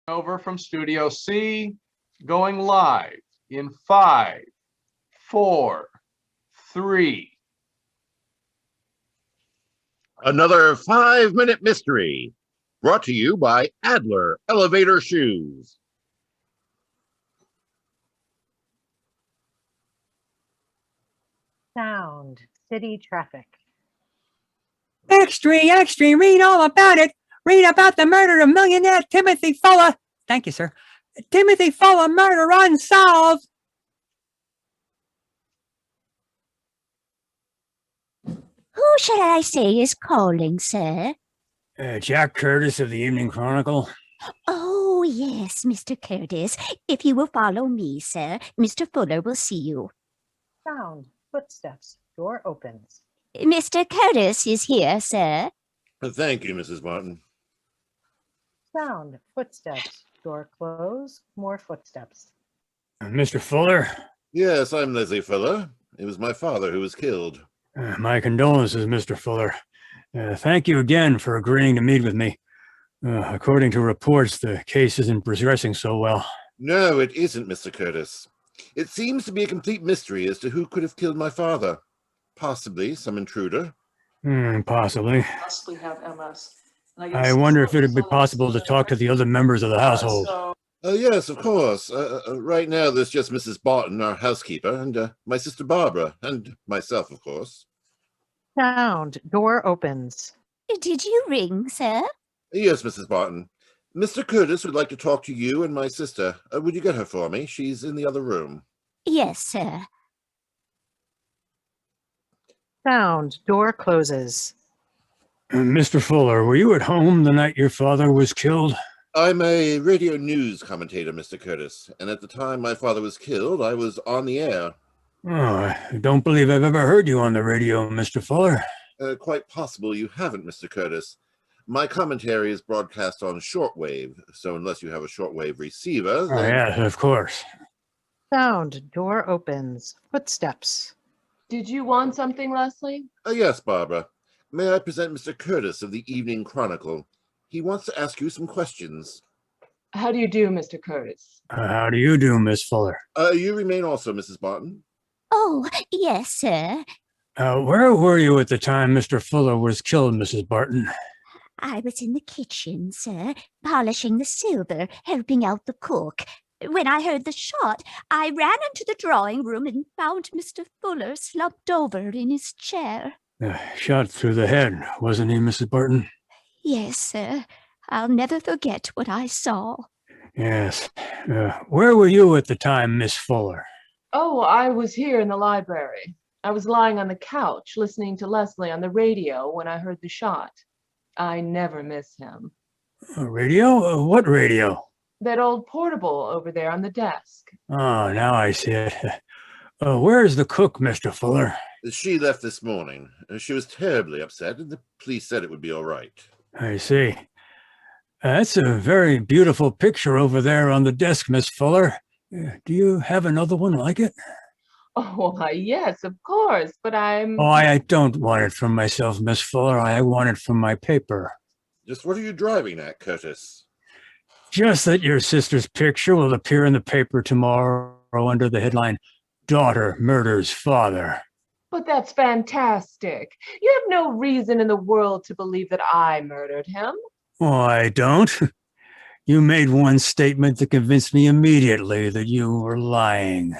Over from Studio C, going live in 5, 4, 3. Another 5-minute mystery brought to you by Adler Elevator Shoes. Sound, city traffic. Extra, read all about it. Read about the murder of millionaire Timothy Fuller. Thank you, sir. Timothy Fuller murder unsolved. Who shall I say is calling, sir? Jack Curtis of the Evening Chronicle. Oh, yes, Mr. Curtis. If you will follow me, sir, Mr. Fuller will see you. Sound, footsteps, door opens. Mr. Curtis is here, sir. Thank you, Mrs. Martin. Sound, footsteps, door closed, more footsteps. Mr. Fuller? Yes, I'm Leslie Fuller. It was my father who was killed. My condolences, Mr. Fuller. Thank you again for agreeing to meet with me. According to reports, the case isn't progressing so well. No, it isn't, Mr. Curtis. It seems to be a complete mystery as to who could have killed my father. Possibly some intruder. Possibly. Possibly have MS. I wonder if it'd be possible to talk to the other members of the household. Yes, of course. Right now, there's just Mrs. Barton, our housekeeper, and my sister Barbara, and myself, of course. Sound, door opens. Did you ring, sir? Yes, Mrs. Barton. Mr. Curtis would like to talk to you and my sister. Would you get her for me? She's in the other room. Yes, sir. Sound, door closes. Mr. Fuller, were you at home the night your father was killed? I'm a radio news commentator, Mr. Curtis, and at the time my father was killed, I was on the air. Oh, I don't believe I've ever heard you on the radio, Mr. Fuller. Quite possible you haven't, Mr. Curtis. My commentary is broadcast on shortwave, so unless you have a shortwave receiver... Then... Oh, yes, of course. Sound, door opens. Footsteps. Did you want something, Leslie? Yes, Barbara. May I present Mr. Curtis of the Evening Chronicle? He wants to ask you some questions. How do you do, Mr. Curtis? How do you do, Miss Fuller? You remain also, Mrs. Barton. Oh, yes, sir. Where were you at the time Mr. Fuller was killed, Mrs. Barton? I was in the kitchen, sir, polishing the silver, helping out the cook. When I heard the shot, I ran into the drawing room and found Mr. Fuller slumped over in his chair. Shot through the head, wasn't he, Mrs. Barton? Yes, sir. I'll never forget what I saw. Yes. Where were you at the time, Miss Fuller? Oh, I was here in the library. I was lying on the couch listening to Leslie on the radio when I heard the shot. I never miss him. Radio? What radio? That old portable over there on the desk. Oh, now I see it. Where's the cook, Mr. Fuller? She left this morning. She was terribly upset, and the police said it would be all right. I see. That's a very beautiful picture over there on the desk, Miss Fuller. Do you have another one like it? Oh, why, yes, of course, but I'm... Oh, I don't want it for myself, Miss Fuller. I want it for my paper. Just what are you driving at, Curtis? Just that your sister's picture will appear in the paper tomorrow under the headline, Daughter Murders Father. But that's fantastic. You have no reason in the world to believe that I murdered him. Oh, I don't. You made one statement that convinced me immediately that you were lying.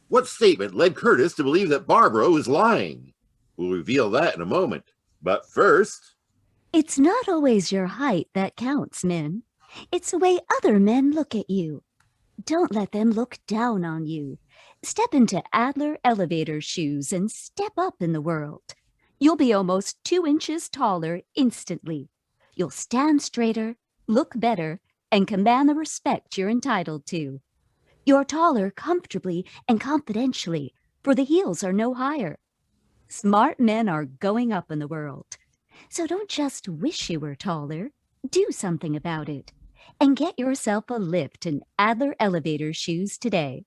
What statement led Curtis to believe that Barbara was lying? We'll reveal that in a moment. But first... It's not always your height that counts, men. It's the way other men look at you. Don't let them look down on you. Step into Adler elevator shoes and step up in the world. You'll be almost 2 inches taller instantly. You'll stand straighter, look better, and command the respect you're entitled to. You're taller comfortably and confidentially, for the heels are no higher. Smart men are going up in the world. So don't just wish you were taller. Do something about it. And get yourself a lift in Adler elevator shoes today.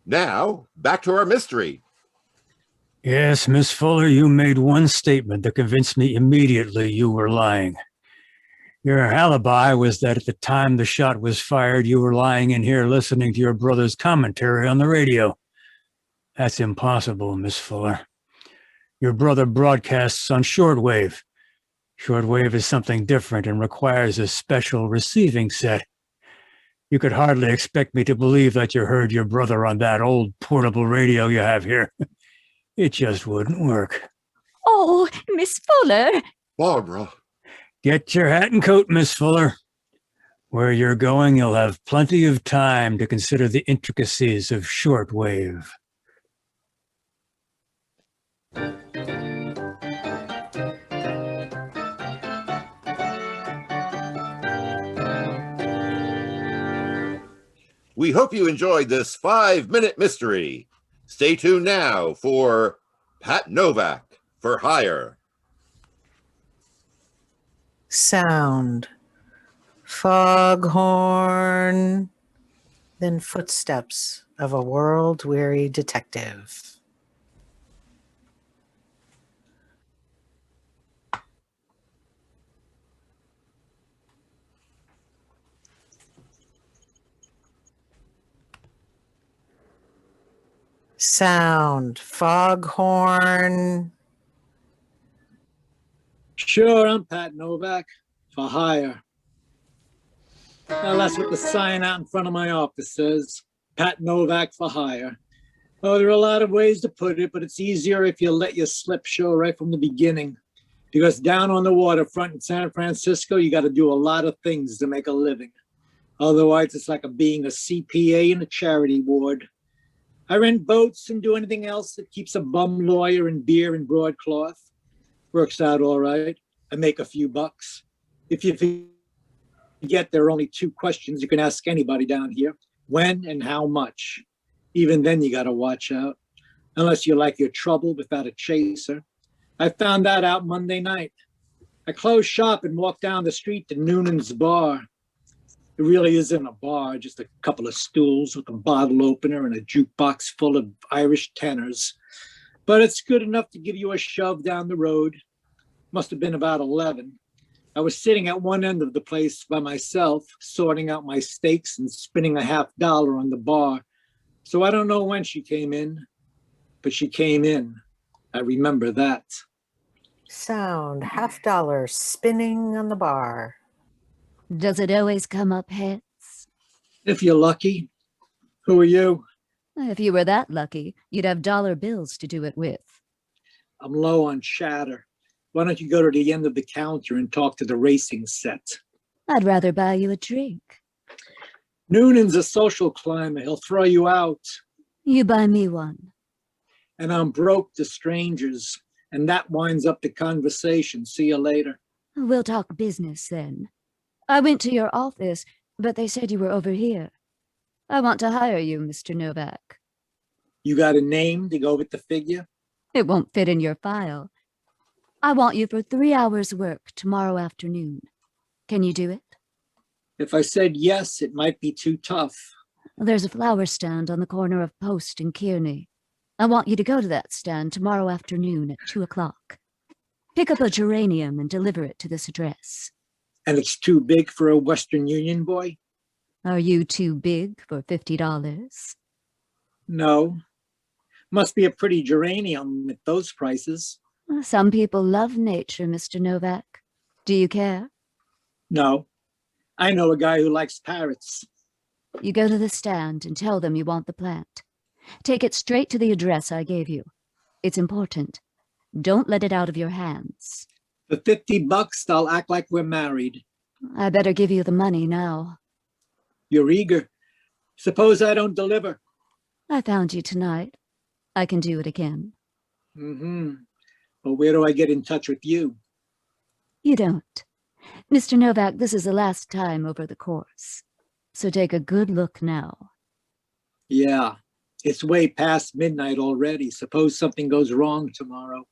Now, back to our mystery. Yes, Miss Fuller, you made one statement that convinced me immediately you were lying. Your alibi was that at the time the shot was fired, you were lying in here listening to your brother's commentary on the radio. That's impossible, Miss Fuller. Your brother broadcasts on shortwave. Shortwave is something different and requires a special receiving set. You could hardly expect me to believe that you heard your brother on that old portable radio you have here. It just wouldn't work. Oh, Miss Fuller. Barbara. Get your hat and coat, Miss Fuller. Where you're going, you'll have plenty of time to consider the intricacies of shortwave. We hope you enjoyed this 5-minute mystery. Stay tuned now for Pat Novak for Hire. Sound. Foghorn. Then footsteps of a world-weary detective. Sound. Foghorn. Sure, I'm Pat Novak for hire. Well, that's what the sign out in front of my office says. Pat Novak for hire. Well, there are a lot of ways to put it, but it's easier if you let your slip show right from the beginning. Because down on the waterfront in San Francisco, you got to do a lot of things to make a living. Otherwise, it's like being a CPA in a charity ward. I rent boats and do anything else that keeps a bum lawyer and beer and broadcloth. Works out all right. I make a few bucks. If you forget, there are only 2 questions you can ask anybody down here: when and how much. Even then, you got to watch out, unless you like your trouble without a chaser. I found that out Monday night. I closed shop and walked down the street to Noonan's bar. It really isn't a bar, just a couple of stools with a bottle opener and a jukebox full of Irish tenors. But it's good enough to give you a shove down the road. Must have been about 11. I was sitting at one end of the place by myself, sorting out my steaks and spinning a $50 on the bar. So I don't know when she came in, but she came in. I remember that. Sound. $50 spinning on the bar. Does it always come up heads? If you're lucky. Who are you? If you were that lucky, you'd have dollar bills to do it with. I'm low on chatter. Why don't you go to the end of the counter and talk to the racing set? I'd rather buy you a drink. Noonan's a social climber. He'll throw you out. You buy me one. And I'm broke to strangers. And that winds up the conversation. See you later. We'll talk business then. I went to your office, but they said you were over here. I want to hire you, Mr. Novak. You got a name to go with the figure? It won't fit in your file. I want you for 3 hours' work tomorrow afternoon. Can you do it? If I said yes, it might be too tough. There's a flower stand on the corner of Post and Kearney. I want you to go to that stand tomorrow afternoon at 2 o'clock. Pick up a geranium and deliver it to this address. And it's too big for a Western Union boy? Are you too big for $50? No. Must be a pretty geranium at those prices. Some people love nature, Mr. Novak. Do you care? No. I know a guy who likes parrots. You go to the stand and tell them you want the plant. Take it straight to the address I gave you. It's important. Don't let it out of your hands. For $50, I'll act like we're married. I better give you the money now. You're eager. Suppose I don't deliver. I found you tonight. I can do it again. But where do I get in touch with you? You don't. Mr. Novak, this is the last time over the course. So take a good look now. Yeah, it's way past midnight already. Suppose something goes wrong tomorrow.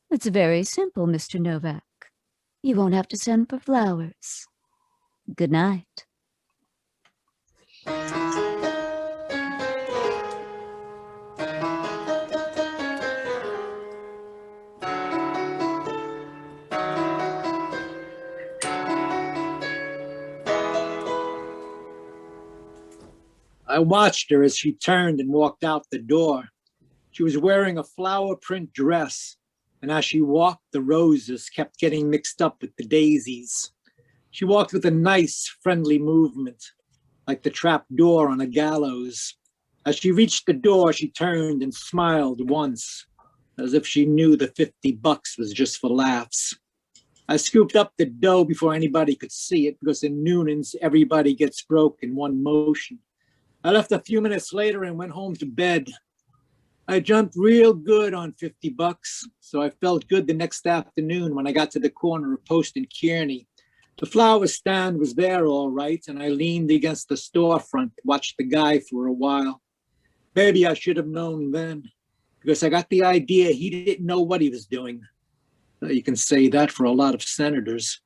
It's very simple, Mr. Novak. You won't have to send for flowers. Good night. I watched her as she turned and walked out the door. She was wearing a flower print dress, and as she walked, the roses kept getting mixed up with the daisies. She walked with a nice, friendly movement, like the trap door on a gallows. As she reached the door, she turned and smiled once, as if she knew the $50 was just for laughs. I scooped up the dough before anybody could see it, because in Noonan's, everybody gets broke in one motion. I left a few minutes later and went home to bed. I jumped real good on $50, so I felt good the next afternoon when I got to the corner of Post and Kearney. The flower stand was there all right, and I leaned against the storefront, watched the guy for a while. Maybe I should have known then, because I got the idea he didn't know what he was doing. You can say that for a lot of senators.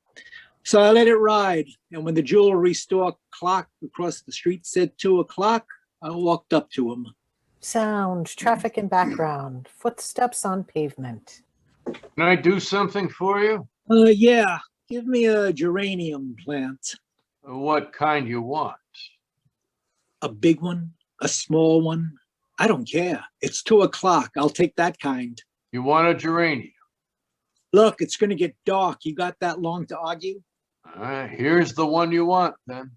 So I let it ride, and when the jewelry store clock across the street said 2 o'clock, I walked up to him. Sound, traffic and background, footsteps on pavement. Can I do something for you? Yeah, give me a geranium plant. What kind you want? A big one, a small one. I don't care. It's 2 o'clock. I'll take that kind. You want a geranium? Look, it's going to get dark. You got that long to argue? Here's the one you want, then.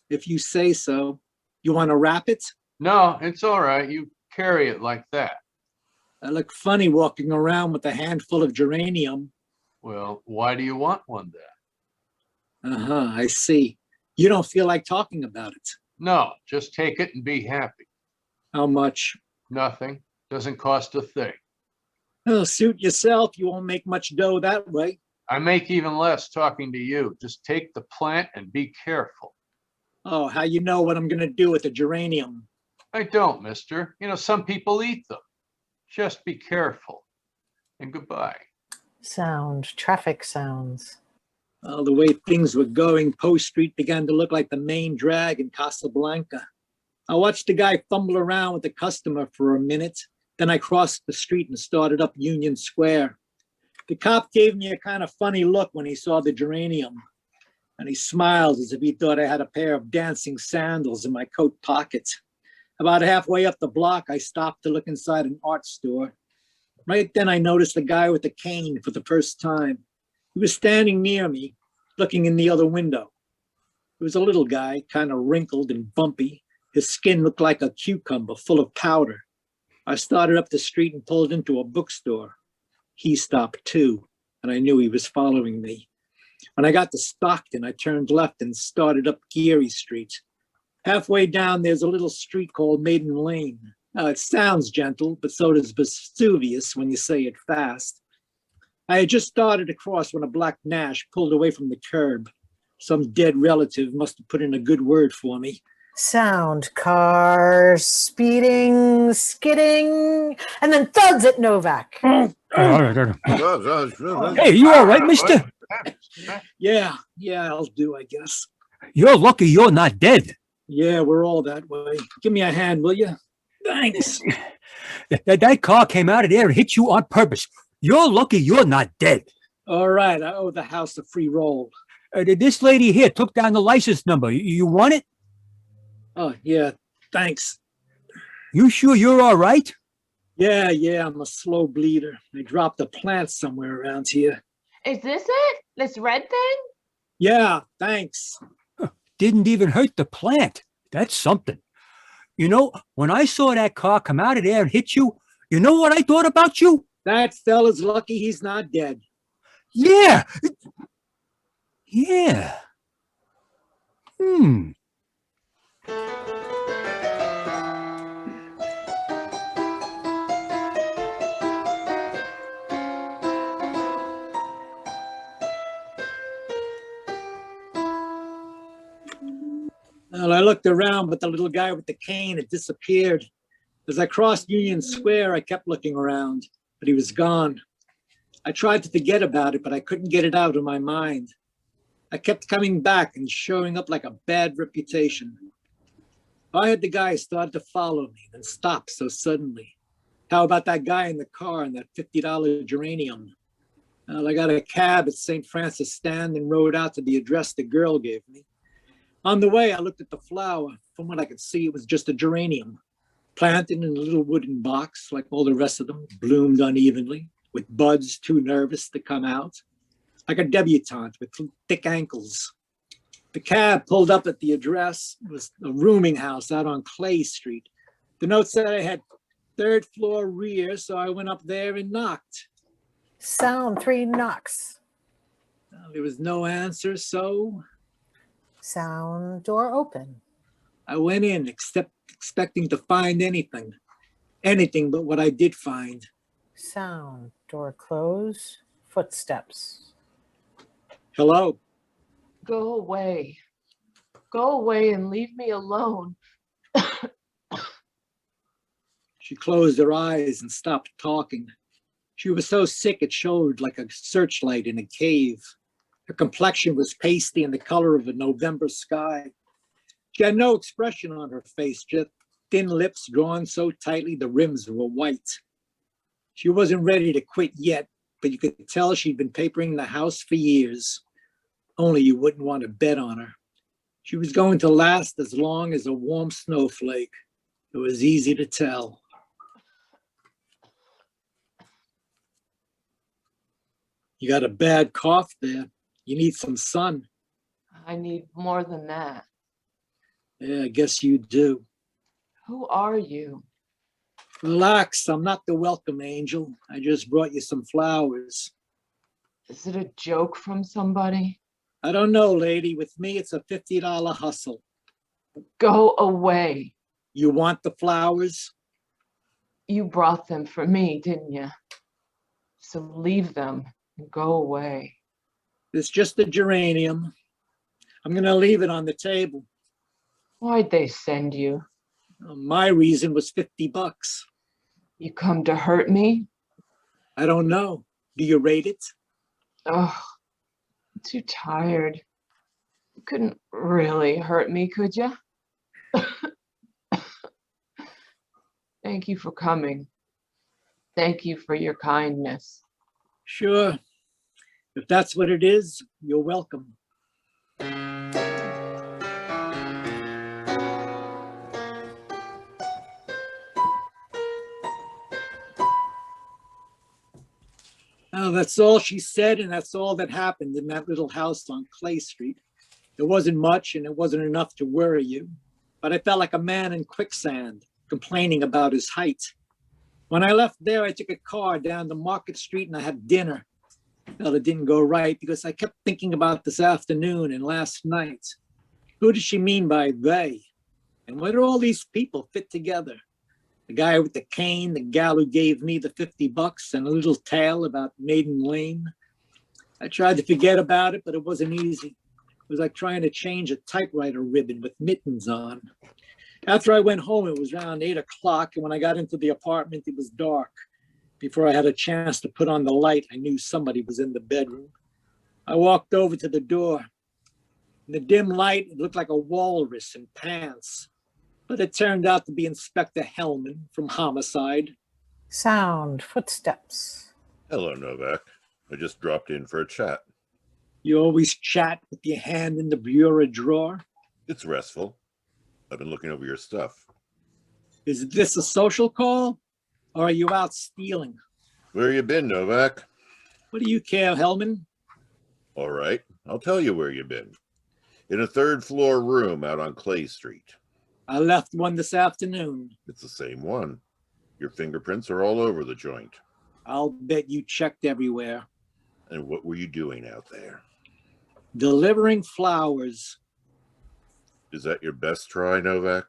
If you say so. You want to wrap it? No, it's all right. You carry it like that. I look funny walking around with a handful of geranium. Well, why do you want one then? I see. You don't feel like talking about it. No, just take it and be happy. How much? Nothing. Doesn't cost a thing. Well, suit yourself. You won't make much dough that way. I make even less talking to you. Just take the plant and be careful. Oh, how you know what I'm going to do with the geranium? I don't, mister. You know, some people eat them. Just be careful. And goodbye. Sound, traffic sounds. Well, the way things were going, Post Street began to look like the main drag in Casablanca. I watched the guy fumble around with the customer for a minute. Then I crossed the street and started up Union Square. The cop gave me a kind of funny look when he saw the geranium, and he smiled as if he thought I had a pair of dancing sandals in my coat pocket. About halfway up the block, I stopped to look inside an art store. Right then, I noticed the guy with the cane for the first time. He was standing near me, looking in the other window. He was a little guy, kind of wrinkled and bumpy. His skin looked like a cucumber, full of powder. I started up the street and pulled into a bookstore. He stopped too, and I knew he was following me. When I got to Stockton, I turned left and started up Geary Street. Halfway down, there's a little street called Maiden Lane. Now, it sounds gentle, but so does Vesuvius when you say it fast. I had just started across when a black Nash pulled away from the curb. Some dead relative must have put in a good word for me. Sound, cars, speeding, skidding, and then thuds at Novak. Hey, you all right, mister? Yeah, I'll do, I guess. You're lucky you're not dead. Yeah, we're all that way. Give me a hand, will you? Thanks. That car came out of there and hit you on purpose. You're lucky you're not dead. All right, I owe the house a free roll. This lady here took down the license number. You want it? Oh, yeah, thanks. You sure you're all right? Yeah, I'm a slow bleeder. I dropped a plant somewhere around here. Is this it? This red thing? Yeah, thanks. Didn't even hurt the plant. That's something. You know, when I saw that car come out of there and hit you, you know what I thought about you? That fella's lucky he's not dead. Yeah. Well, I looked around, but the little guy with the cane had disappeared. As I crossed Union Square, I kept looking around, but he was gone. I tried to forget about it, but I couldn't get it out of my mind. I kept coming back and showing up like a bad reputation. Why had the guy started to follow me and stop so suddenly? How about that guy in the car and that $50 geranium? Well, I got a cab at St. Francis Stand and rode out to the address the girl gave me. On the way, I looked at the flower. From what I could see, it was just a geranium, planted in a little wooden box like all the rest of them, bloomed unevenly, with buds too nervous to come out, like a debutante with thick ankles. The cab pulled up at the address. It was a rooming house out on Clay Street. The note said I had third floor rear, so I went up there and knocked. Sound 3 knocks. There was no answer, so Sound door open. I went in, expecting to find anything but what I did find. Sound door close. Footsteps. Hello. Go away. Go away and leave me alone. She closed her eyes and stopped talking. She was so sick it showed like a searchlight in a cave. Her complexion was pasty and the color of a November sky. She had no expression on her face, just thin lips drawn so tightly the rims were white. She wasn't ready to quit yet, but you could tell she'd been papering the house for years. Only you wouldn't want to bet on her. She was going to last as long as a warm snowflake. It was easy to tell. You got a bad cough there. You need some sun. I need more than that. Yeah, I guess you do. Who are you? Relax, I'm not the welcome angel. I just brought you some flowers. Is it a joke from somebody? I don't know, lady. With me, it's a $50 hustle. Go away. You want the flowers? You brought them for me, didn't you? So leave them and go away. It's just a geranium. I'm going to leave it on the table. Why'd they send you? My reason was $50. You come to hurt me? I don't know. Do you rate it? Oh, I'm too tired. You couldn't really hurt me, could you? Thank you for coming. Thank you for your kindness. Sure. If that's what it is, you're welcome. Now, that's all she said, and that's all that happened in that little house on Clay Street. There wasn't much, and it wasn't enough to worry you, but I felt like a man in quicksand, complaining about his height. When I left there, I took a car down to Market Street and I had dinner. Well, it didn't go right because I kept thinking about this afternoon and last night. Who does she mean by they? And where do all these people fit together? The guy with the cane, the gal who gave me the $50, and a little tale about Maiden Lane. I tried to forget about it, but it wasn't easy. It was like trying to change a typewriter ribbon with mittens on. After I went home, it was around 8 o'clock, and when I got into the apartment, it was dark. Before I had a chance to put on the light, I knew somebody was in the bedroom. I walked over to the door. In the dim light, it looked like a walrus in pants, but it turned out to be Inspector Hellman from Homicide. Sound footsteps. Hello, Novak. I just dropped in for a chat. You always chat with your hand in the bureau drawer. It's restful. I've been looking over your stuff. Is this a social call, or are you out stealing? Where you been, Novak? What do you care, Hellman? All right, I'll tell you where you been. In a third-floor room out on Clay Street. I left one this afternoon. It's the same one. Your fingerprints are all over the joint. I'll bet you checked everywhere. And what were you doing out there? Delivering flowers. Is that your best try, Novak?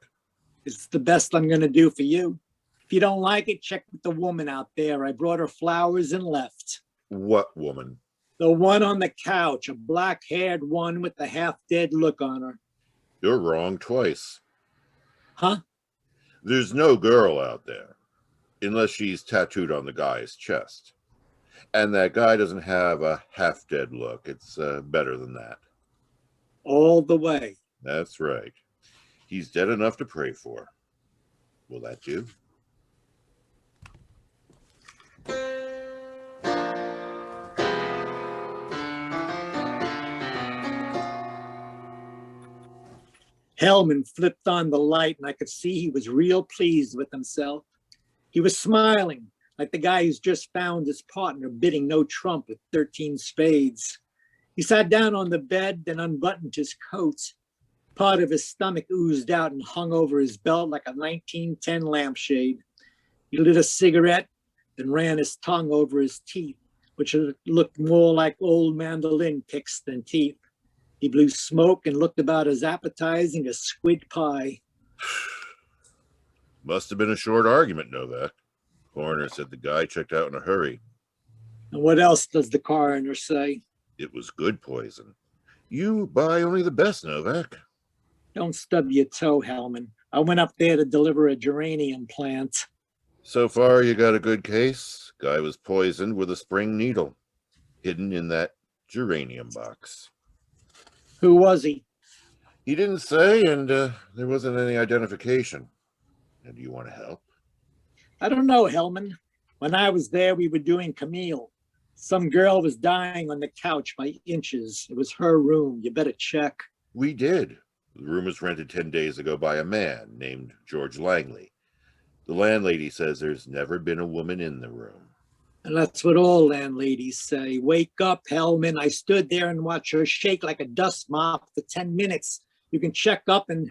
It's the best I'm going to do for you. If you don't like it, check with the woman out there. I brought her flowers and left. What woman? The one on the couch, a black-haired one with the half-dead look on her. You're wrong twice. Huh? There's no girl out there, unless she's tattooed on the guy's chest. And that guy doesn't have a half-dead look. It's better than that. All the way. That's right. He's dead enough to pray for. Will that do? Hellman flipped on the light, and I could see he was real pleased with himself. He was smiling, like the guy who's just found his partner bidding no trump with 13 spades. He sat down on the bed, then unbuttoned his coat. Part of his stomach oozed out and hung over his belt like a 1910 lampshade. He lit a cigarette, then ran his tongue over his teeth, which looked more like old mandolin picks than teeth. He blew smoke and looked about as appetizing as squid pie. Must have been a short argument, Novak. Coroner said the guy checked out in a hurry. And what else does the coroner say? It was good poison. You buy only the best, Novak. Don't stub your toe, Hellman. I went up there to deliver a geranium plant. So far, you got a good case. Guy was poisoned with a spring needle, hidden in that geranium box. Who was he? He didn't say, and there wasn't any identification. And do you want to help? I don't know, Hellman. When I was there, we were doing Camille. Some girl was dying on the couch by inches. It was her room. You better check. We did. The room was rented 10 days ago by a man named George Langley. The landlady says there's never been a woman in the room. And that's what all landladies say. Wake up, Hellman. I stood there and watched her shake like a dust mop for 10 minutes. You can check up on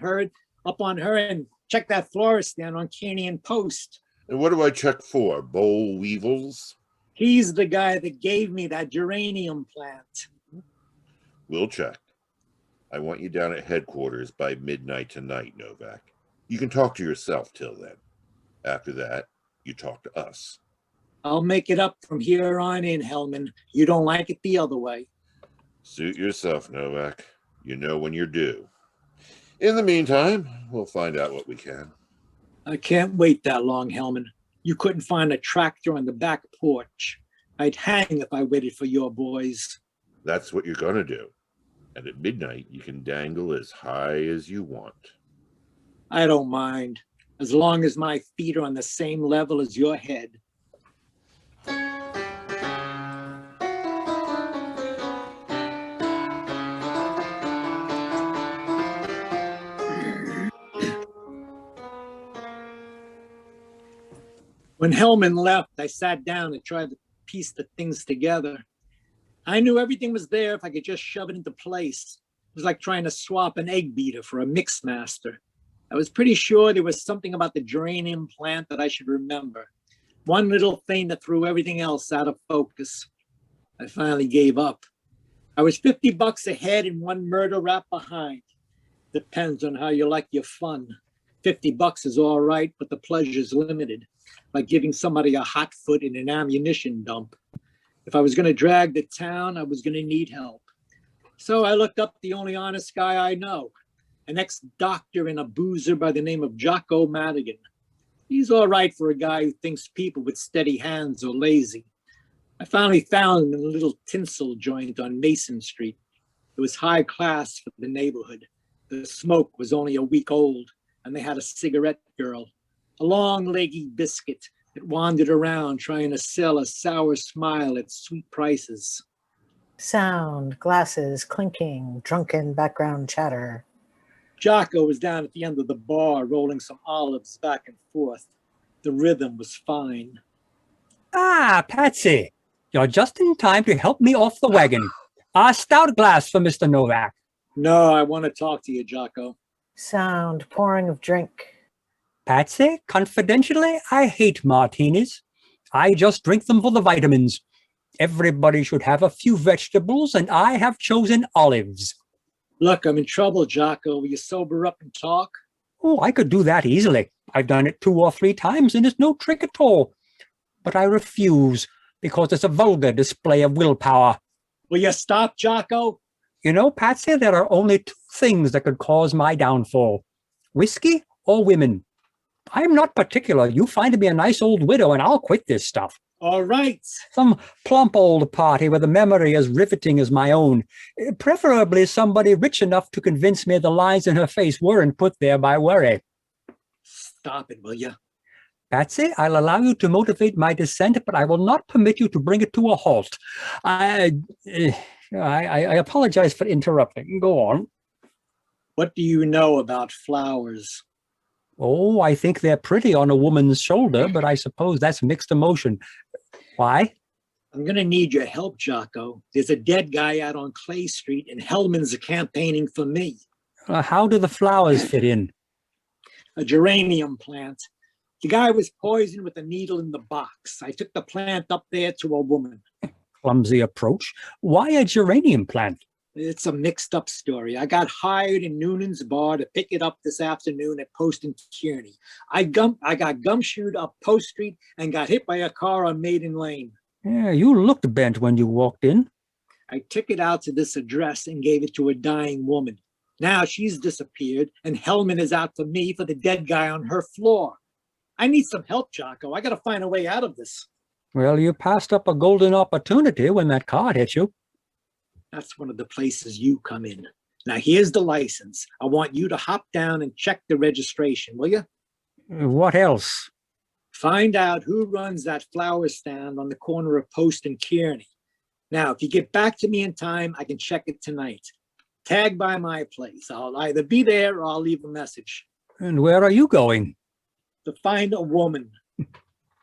her and check that florist stand on Canyon Post. And what do I check for? Boll weevils? He's the guy that gave me that geranium plant. We'll check. I want you down at headquarters by midnight tonight, Novak. You can talk to yourself till then. After that, you talk to us. I'll make it up from here on in, Hellman. You don't like it the other way. Suit yourself, Novak. You know when you're due. In the meantime, we'll find out what we can. I can't wait that long, Hellman. You couldn't find a tractor on the back porch. I'd hang if I waited for your boys. That's what you're going to do. And at midnight, you can dangle as high as you want. I don't mind, as long as my feet are on the same level as your head. When Hellman left, I sat down and tried to piece the things together. I knew everything was there if I could just shove it into place. It was like trying to swap an egg beater for a mix master. I was pretty sure there was something about the geranium plant that I should remember. One little thing that threw everything else out of focus. I finally gave up. I was $50 ahead and one murder rap behind. Depends on how you like your fun. $50 is all right, but the pleasure's limited, like giving somebody a hot foot in an ammunition dump. If I was going to drag the town, I was going to need help. So I looked up the only honest guy I know, an ex-doctor and a boozer by the name of Jocko Madigan. He's all right for a guy who thinks people with steady hands are lazy. I finally found him in a little tinsel joint on Mason Street. It was high class for the neighborhood. The smoke was only a week old, and they had a cigarette girl, a long, leggy biscuit that wandered around trying to sell a sour smile at sweet prices. Sound, glasses, clinking, drunken background chatter. Jocko was down at the end of the bar rolling some olives back and forth. The rhythm was fine. Ah, Patsy, you're just in time to help me off the wagon. A stout glass for Mr. Novak. No, I want to talk to you, Jocko. Sound, pouring of drink. Patsy, confidentially, I hate martinis. I just drink them for the vitamins. Everybody should have a few vegetables, and I have chosen olives. Look, I'm in trouble, Jocko. Will you sober up and talk? Oh, I could do that easily. I've done it 2 or 3 times, and it's no trick at all. But I refuse, because it's a vulgar display of willpower. Will you stop, Jocko? You know, Patsy, there are only 2 things that could cause my downfall. Whiskey or women. I'm not particular. You find me a nice old widow, and I'll quit this stuff. All right. Some plump old party with a memory as riveting as my own. Preferably somebody rich enough to convince me the lines in her face weren't put there by worry. Stop it, will you? Patsy, I'll allow you to motivate my dissent, but I will not permit you to bring it to a halt. I apologize for interrupting. Go on. What do you know about flowers? Oh, I think they're pretty on a woman's shoulder, but I suppose that's mixed emotion. Why? I'm going to need your help, Jocko. There's a dead guy out on Clay Street, and Hellman's campaigning for me. How do the flowers fit in? A geranium plant. The guy was poisoned with a needle in the box. I took the plant up there to a woman. Clumsy approach. Why a geranium plant? It's a mixed up story. I got hired in Noonan's bar to pick it up this afternoon at Post and Kearney. I got gumshoed up Post Street and got hit by a car on Maiden Lane. Yeah, you looked bent when you walked in. I took it out to this address and gave it to a dying woman. Now she's disappeared, and Hellman is out for me for the dead guy on her floor. I need some help, Jocko. I got to find a way out of this. Well, you passed up a golden opportunity when that car hit you. That's one of the places you come in. Now, here's the license. I want you to hop down and check the registration, will you? What else? Find out who runs that flower stand on the corner of Post and Kearney. Now, if you get back to me in time, I can check it tonight. Tag by my place. I'll either be there or I'll leave a message. And where are you going? To find a woman.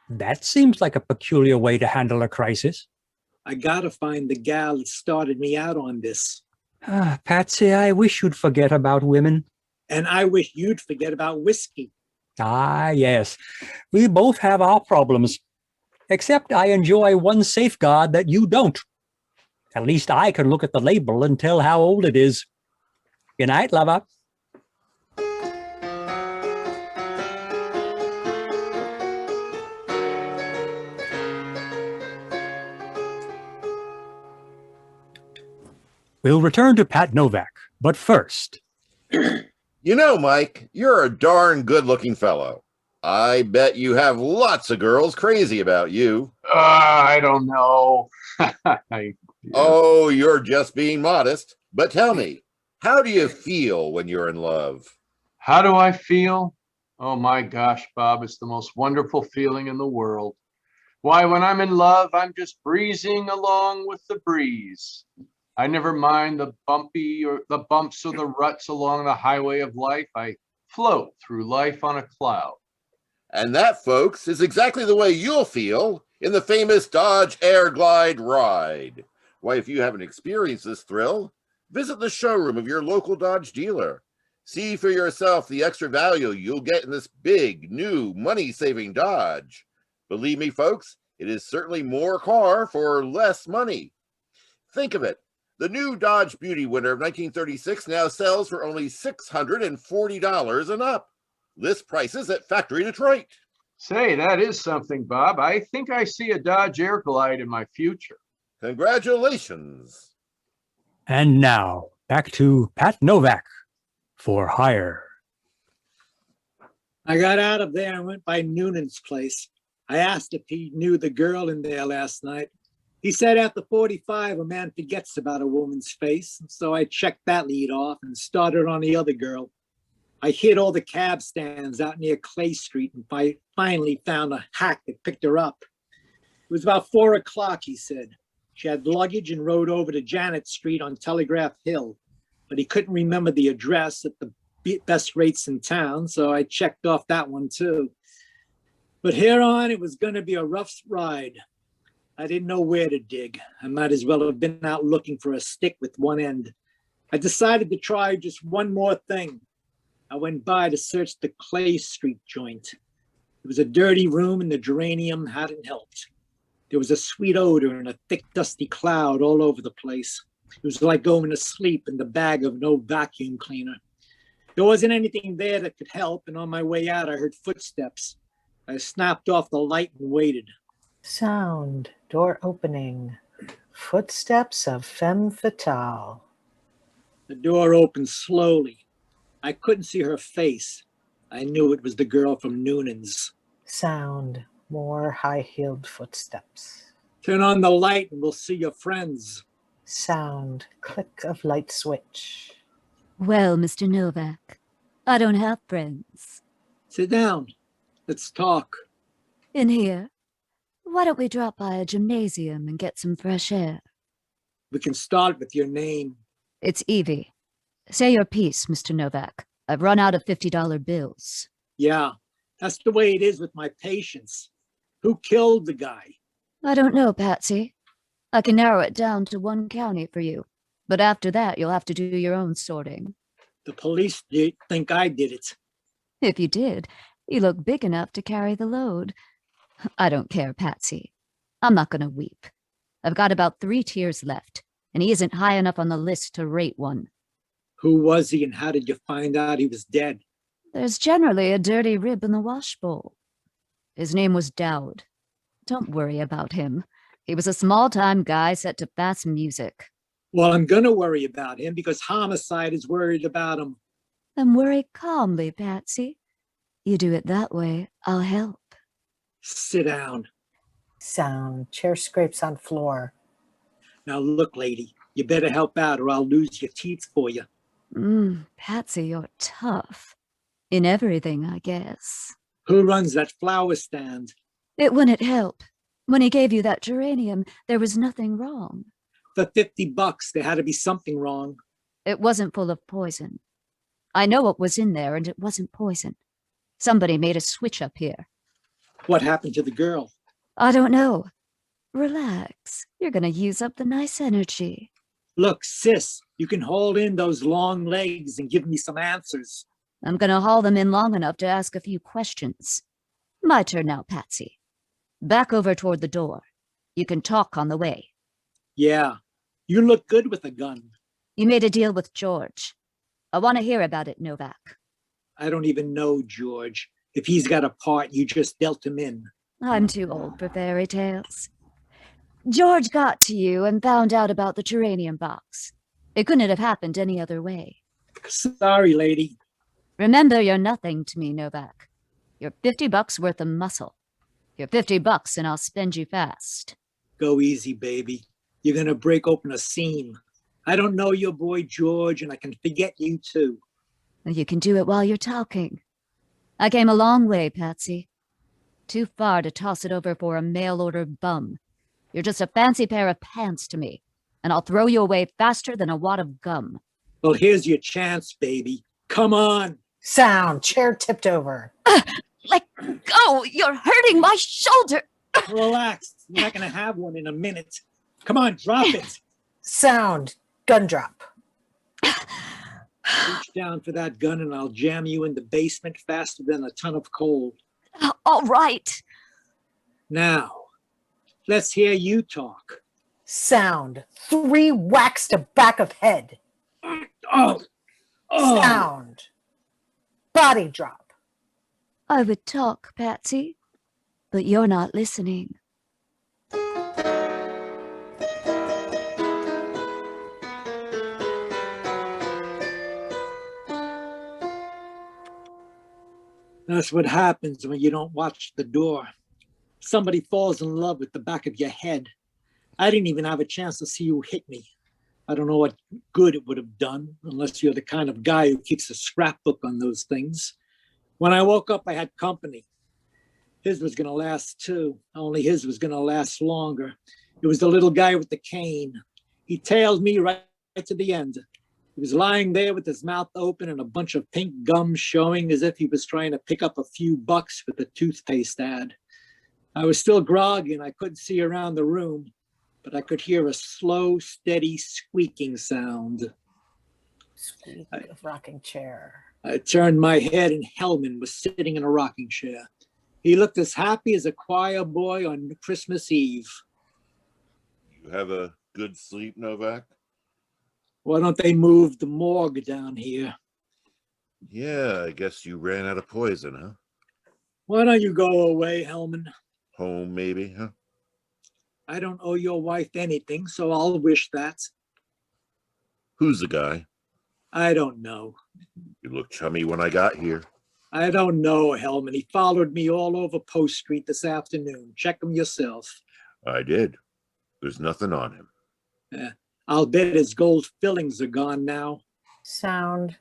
That seems like a peculiar way to handle a crisis. I gotta find the gal that started me out on this. Patsy, I wish you'd forget about women. And I wish you'd forget about whiskey. Ah, yes. We both have our problems. Except I enjoy one safeguard that you don't. At least I can look at the label and tell how old it is. Good night, lover. We'll return to Pat Novak, but first. You know, Mike, you're a darn good-looking fellow. I bet you have lots of girls crazy about you. I don't know. Oh, you're just being modest. But tell me, how do you feel when you're in love? How do I feel? Oh my gosh, Bob, it's the most wonderful feeling in the world. Why, when I'm in love, I'm just breezing along with the breeze. I never mind the bumpy or the bumps or the ruts along the highway of life. I float through life on a cloud. And that, folks, is exactly the way you'll feel in the famous Dodge Air Glide ride. Why, if you haven't experienced this thrill, visit the showroom of your local Dodge dealer. See for yourself the extra value you'll get in this big, new, money-saving Dodge. Believe me, folks, it is certainly more car for less money. Think of it. The new Dodge Beauty winner of 1936 now sells for only $640 and up. List prices at Factory Detroit. Say, that is something, Bob. I think I see a Dodge Air Glide in my future. Congratulations. And now, back to Pat Novak for hire. I got out of there and went by Noonan's place. I asked if he knew the girl in there last night. He said after 45, a man forgets about a woman's face. So I checked that lead off and started on the other girl. I hit all the cab stands out near Clay Street and finally found a hack that picked her up. It was about 4 o'clock, he said. She had luggage and rode over to Janet Street on Telegraph Hill, but he couldn't remember the address at the best rates in town, so I checked off that one too. But here on, it was going to be a rough ride. I didn't know where to dig. I might as well have been out looking for a stick with one end. I decided to try just one more thing. I went by to search the Clay Street joint. It was a dirty room and the geranium hadn't helped. There was a sweet odor and a thick, dusty cloud all over the place. It was like going to sleep in the bag of no vacuum cleaner. There wasn't anything there that could help, and on my way out, I heard footsteps. I snapped off the light and waited. Sound, door opening. Footsteps of femme fatale. The door opened slowly. I couldn't see her face. I knew it was the girl from Noonan's. Sound, more high-heeled footsteps. Turn on the light and we'll see your friends. Sound, click of light switch. Well, Mr. Novak, I don't have friends. Sit down. Let's talk. In here? Why don't we drop by a gymnasium and get some fresh air? We can start with your name. It's Evie. Say your piece, Mr. Novak. I've run out of $50 bills. Yeah, that's the way it is with my patients. Who killed the guy? I don't know, Patsy. I can narrow it down to one county for you. But after that, you'll have to do your own sorting. The police think I did it. If you did, you look big enough to carry the load. I don't care, Patsy. I'm not going to weep. I've got about 3 tiers left, and he isn't high enough on the list to rate one. Who was he and how did you find out he was dead? There's generally a dirty rib in the wash bowl. His name was Dowd. Don't worry about him. He was a small-time guy set to fast music. Well, I'm going to worry about him because homicide is worried about him. Then worry calmly, Patsy. You do it that way, I'll help. Sit down. Sound. Chair scrapes on floor. Now look, lady, you better help out or I'll lose your teeth for you. Patsy, you're tough. In everything, I guess. Who runs that flower stand? It wouldn't help. When he gave you that geranium, there was nothing wrong. For $50, there had to be something wrong. It wasn't full of poison. I know what was in there, and it wasn't poison. Somebody made a switch up here. What happened to the girl? I don't know. Relax. You're going to use up the nice energy. Look, sis, you can hold in those long legs and give me some answers. I'm going to haul them in long enough to ask a few questions. My turn now, Patsy. Back over toward the door. You can talk on the way. Yeah, you look good with a gun. You made a deal with George. I want to hear about it, Novak. I don't even know George. If he's got a part, you just dealt him in. I'm too old for fairy tales. George got to you and found out about the geranium box. It couldn't have happened any other way. Sorry, lady. Remember, you're nothing to me, Novak. You're $50 worth of muscle. You're $50 and I'll spend you fast. Go easy, baby. You're going to break open a seam. I don't know your boy George, and I can forget you too. You can do it while you're talking. I came a long way, Patsy. Too far to toss it over for a mail-order bum. You're just a fancy pair of pants to me, and I'll throw you away faster than a wad of gum. Well, here's your chance, baby. Come on. Sound. Chair tipped over. Let go! You're hurting my shoulder! Relax. You're not going to have one in a minute. Come on, drop it. Sound. Gun drop. Reach down for that gun and I'll jam you in the basement faster than a ton of coal. All right. Now, let's hear you talk. Sound. 3 whacks to back of head. Oh. Sound. Body drop. I would talk, Patsy, but you're not listening. That's what happens when you don't watch the door. Somebody falls in love with the back of your head. I didn't even have a chance to see you hit me. I don't know what good it would have done, unless you're the kind of guy who keeps a scrapbook on those things. When I woke up, I had company. His was going to last too, only his was going to last longer. It was the little guy with the cane. He tailed me right to the end. He was lying there with his mouth open and a bunch of pink gum showing as if he was trying to pick up a few bucks with a toothpaste ad. I was still groggy and I couldn't see around the room, but I could hear a slow, steady squeaking sound. Squeak of rocking chair. I turned my head and Hellman was sitting in a rocking chair. He looked as happy as a choir boy on Christmas Eve. You have a good sleep, Novak? Why don't they move the morgue down here? Yeah, I guess you ran out of poison, huh? Why don't you go away, Hellman? Home, maybe, huh? I don't owe your wife anything, so I'll wish that. Who's the guy? I don't know. You look chummy when I got here. I don't know, Hellman. He followed me all over Post Street this afternoon. Check him yourself. I did. There's nothing on him. I'll bet his gold fillings are gone now. Sound.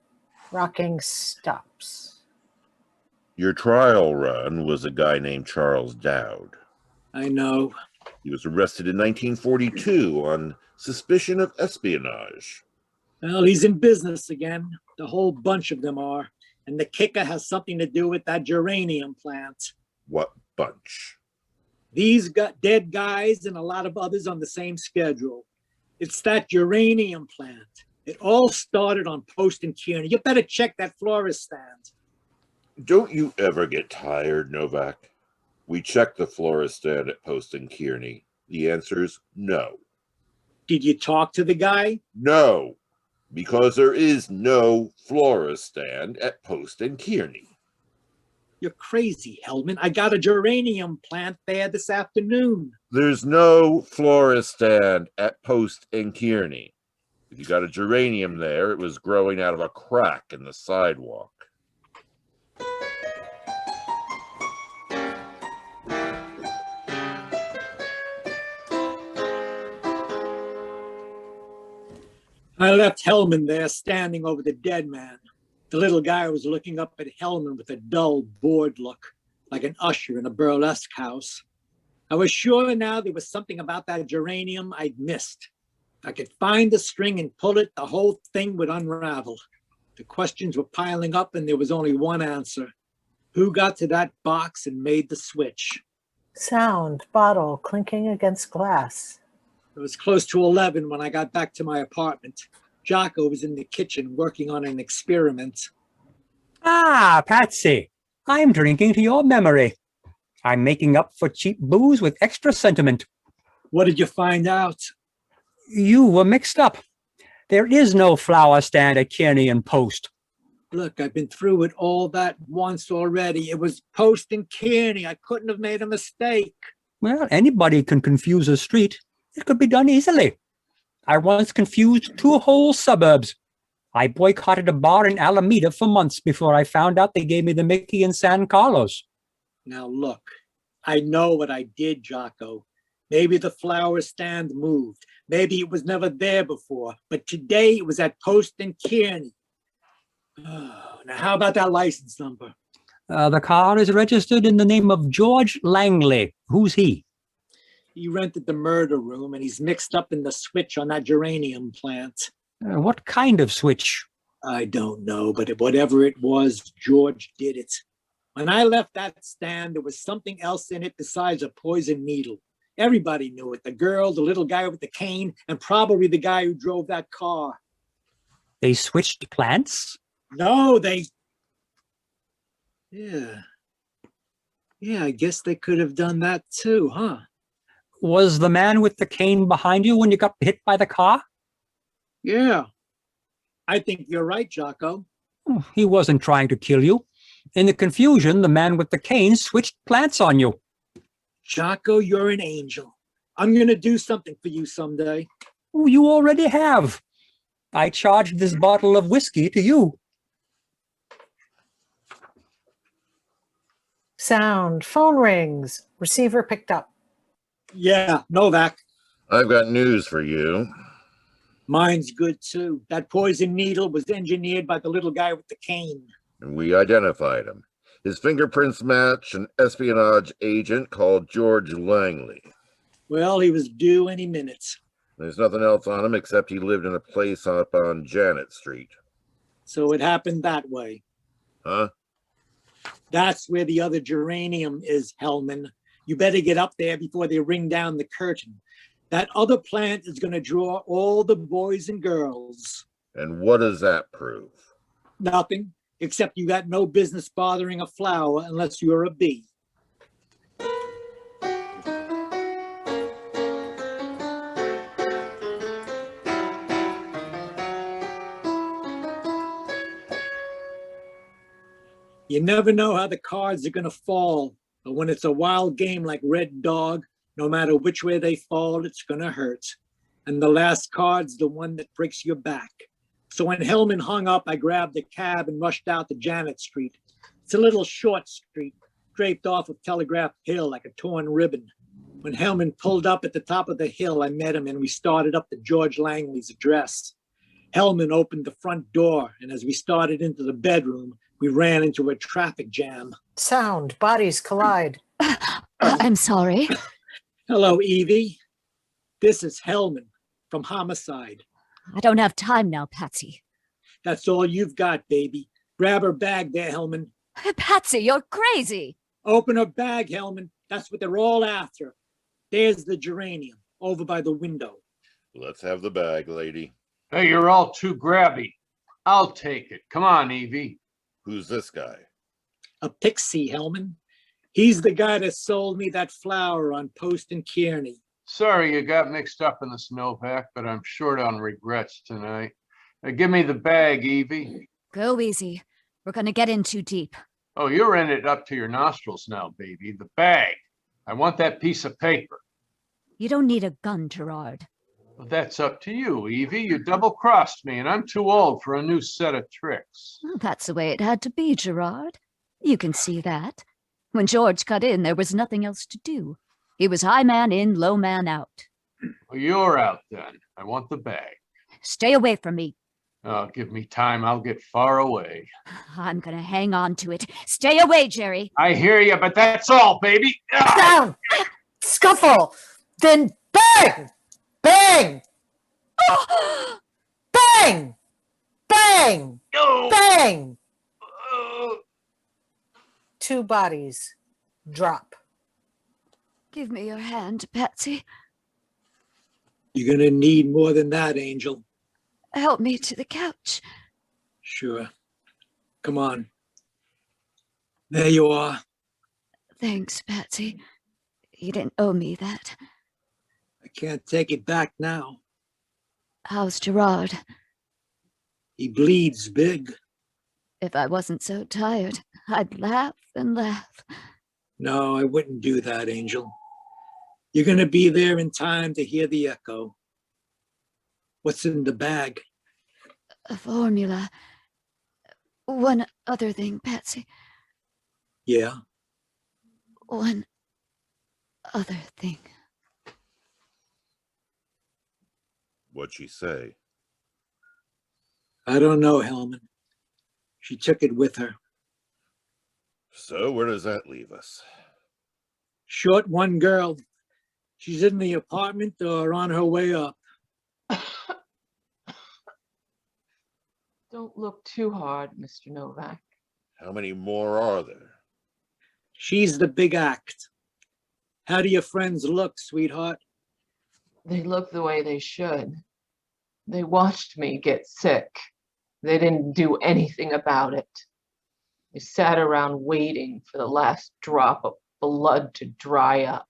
Rocking stops. Your trial run was a guy named Charles Dowd. I know. He was arrested in 1942 on suspicion of espionage. Well, he's in business again. The whole bunch of them are. And the kicker has something to do with that geranium plant. What bunch? These got dead guys and a lot of others on the same schedule. It's that geranium plant. It all started on Post and Kearney. You better check that florist stand. Don't you ever get tired, Novak? We checked the florist stand at Post and Kearney. The answer's no. Did you talk to the guy? No, because there is no florist stand at Post and Kearney. You're crazy, Hellman. I got a geranium plant there this afternoon. There's no florist stand at Post and Kearney. If you got a geranium there, it was growing out of a crack in the sidewalk. I left Hellman there standing over the dead man. The little guy was looking up at Hellman with a dull, bored look, like an usher in a burlesque house. I was sure now there was something about that geranium I'd missed. If I could find the string and pull it, the whole thing would unravel. The questions were piling up and there was only one answer. Who got to that box and made the switch? Sound, bottle clinking against glass. It was close to 11 when I got back to my apartment. Jocko was in the kitchen working on an experiment. Ah, Patsy, I'm drinking to your memory. I'm making up for cheap booze with extra sentiment. What did you find out? You were mixed up. There is no flower stand at Kearney and Post. Look, I've been through it all that once already. It was Post and Kearney. I couldn't have made a mistake. Well, anybody can confuse a street. It could be done easily. I once confused 2 whole suburbs. I boycotted a bar in Alameda for months before I found out they gave me the Mickey in San Carlos. Now look, I know what I did, Jocko. Maybe the flower stand moved. Maybe it was never there before. But today it was at Post and Kearney. Oh, now how about that license number? The car is registered in the name of George Langley. Who's he? He rented the murder room and he's mixed up in the switch on that geranium plant. What kind of switch? I don't know, but whatever it was, George did it. When I left that stand, there was something else in it besides a poison needle. Everybody knew it. The girl, the little guy with the cane, and probably the guy who drove that car. They switched plants? No, Yeah, I guess they could have done that too, huh? Was the man with the cane behind you when you got hit by the car? Yeah, I think you're right, Jocko. He wasn't trying to kill you. In the confusion, the man with the cane switched plants on you. Jocko, you're an angel. I'm going to do something for you someday. Oh, you already have. I charged this bottle of whiskey to you. Sound, phone rings. Receiver picked up. Yeah, Novak. I've got news for you. Mine's good too. That poison needle was engineered by the little guy with the cane. And we identified him. His fingerprints match an espionage agent called George Langley. Well, he was due any minute. There's nothing else on him except he lived in a place up on Janet Street. So it happened that way. Huh? That's where the other geranium is, Hellman. You better get up there before they ring down the curtain. That other plant is going to draw all the boys and girls. And what does that prove? Nothing, except you got no business bothering a flower unless you're a bee. You never know how the cards are going to fall, but when it's a wild game like Red Dog, no matter which way they fall, it's going to hurt. And the last card's the one that breaks your back. So when Hellman hung up, I grabbed a cab and rushed out to Janet Street. It's a little short street, draped off of Telegraph Hill like a torn ribbon. When Hellman pulled up at the top of the hill, I met him and we started up to George Langley's address. Hellman opened the front door, and as we started into the bedroom, we ran into a traffic jam. Sound, bodies collide. I'm sorry. Hello, Evie. This is Hellman from Homicide. I don't have time now, Patsy. That's all you've got, baby. Grab her bag there, Hellman. Patsy, you're crazy. Open her bag, Hellman. That's what they're all after. There's the geranium over by the window. Let's have the bag, lady. Hey, you're all too grabby. I'll take it. Come on, Evie. Who's this guy? A pixie, Hellman. He's the guy that sold me that flower on Post and Kearney. Sorry you got mixed up in this, Novak, but I'm short on regrets tonight. Give me the bag, Evie. Go easy. We're gonna get in too deep. Oh, you're in it up to your nostrils now, baby. The bag. I want that piece of paper. You don't need a gun, Gerard. Well, that's up to you, Evie. You double-crossed me, and I'm too old for a new set of tricks. Well, that's the way it had to be, Gerard. You can see that. When George cut in, there was nothing else to do. He was high man in, low man out. Well, you're out then. I want the bag. Stay away from me. Oh, give me time. I'll get far away. I'm gonna hang on to it. Stay away, Jerry. I hear you, but that's all, baby. Ah! Down! Scuffle! Then bang! Bang! Bang! Bang! No! Bang! Oh. 2 bodies drop. Give me your hand, Patsy. You're gonna need more than that, Angel. Help me to the couch. Sure. Come on. There you are. Thanks, Patsy. You didn't owe me that. I can't take it back now. How's Gerard? He bleeds big. If I wasn't so tired, I'd laugh and laugh. No, I wouldn't do that, Angel. You're gonna be there in time to hear the echo. What's in the bag? A formula. One other thing, Patsy. Yeah. One other thing. What'd she say? I don't know, Hellman. She took it with her. So where does that leave us? Short one girl. She's in the apartment or on her way up. Don't look too hard, Mr. Novak. How many more are there? She's the big act. How do your friends look, sweetheart? They look the way they should. They watched me get sick. They didn't do anything about it. They sat around waiting for the last drop of blood to dry up.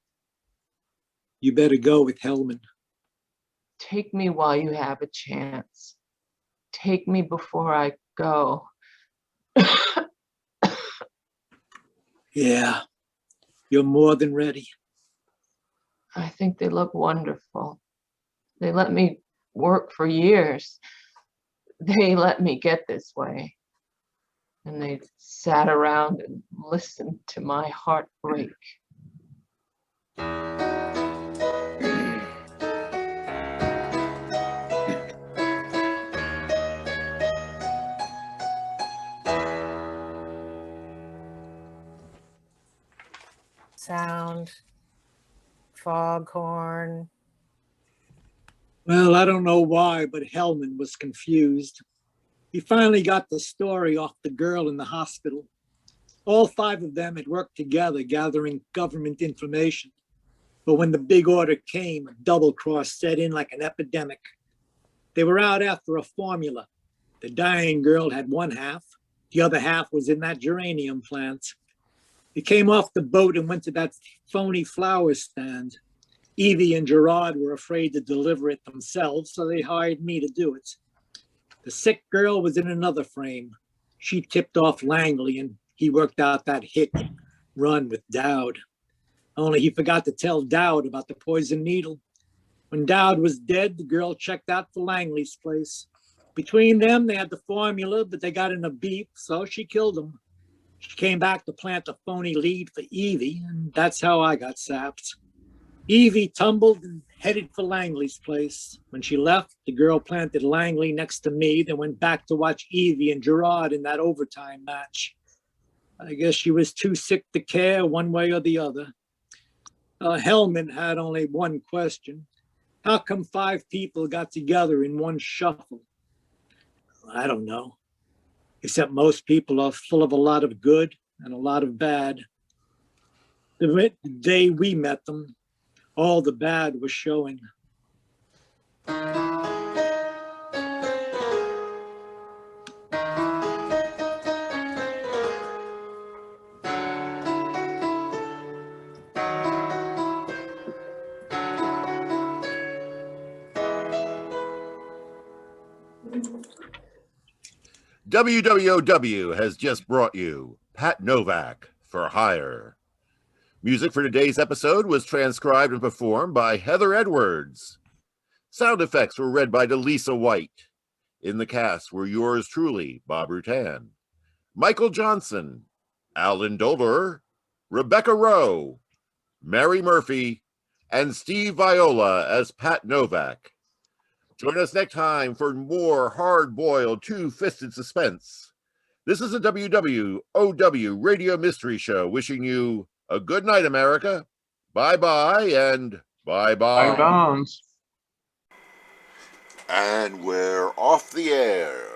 You better go with Hellman. Take me while you have a chance. Take me before I go. Yeah, you're more than ready. I think they look wonderful. They let me work for years. They let me get this way. And they sat around and listened to my heart break. Sound. Foghorn. Well, I don't know why, but Hellman was confused. He finally got the story off the girl in the hospital. All 5 of them had worked together gathering government information. But when the big order came, a double cross set in like an epidemic. They were out after a formula. The dying girl had one half. The other half was in that geranium plant. They came off the boat and went to that phony flower stand. Evie and Gerard were afraid to deliver it themselves, so they hired me to do it. The sick girl was in another frame. She tipped off Langley, and he worked out that hit run with Dowd. Only he forgot to tell Dowd about the poison needle. When Dowd was dead, the girl checked out for Langley's place. Between them, they had the formula, but they got in a beef, so she killed him. She came back to plant a phony lead for Evie, and that's how I got sapped. Evie tumbled and headed for Langley's place. When she left, the girl planted Langley next to me, then went back to watch Evie and Gerard in that overtime match. I guess she was too sick to care one way or the other. Hellman had only one question. How come 5 people got together in one shuffle? I don't know. Except most people are full of a lot of good and a lot of bad. The day we met them, all the bad was showing. W.W.O.W. has just brought you Pat Novak for Hire. Music for today's episode was transcribed and performed by Heather Edwards. Sound effects were read by DeLisa White. In the cast were yours truly, Bob Rutan, Michael Johnson, Alan Dolderer, Rebecca Rowe, Mary Murphy, and Steve Viola as Pat Novak. Join us next time for more hard-boiled, two-fisted suspense. This is a W.W.O.W. radio mystery show wishing you a good night, America. Bye-bye and bye-bye. Bye, bones. And we're off the air.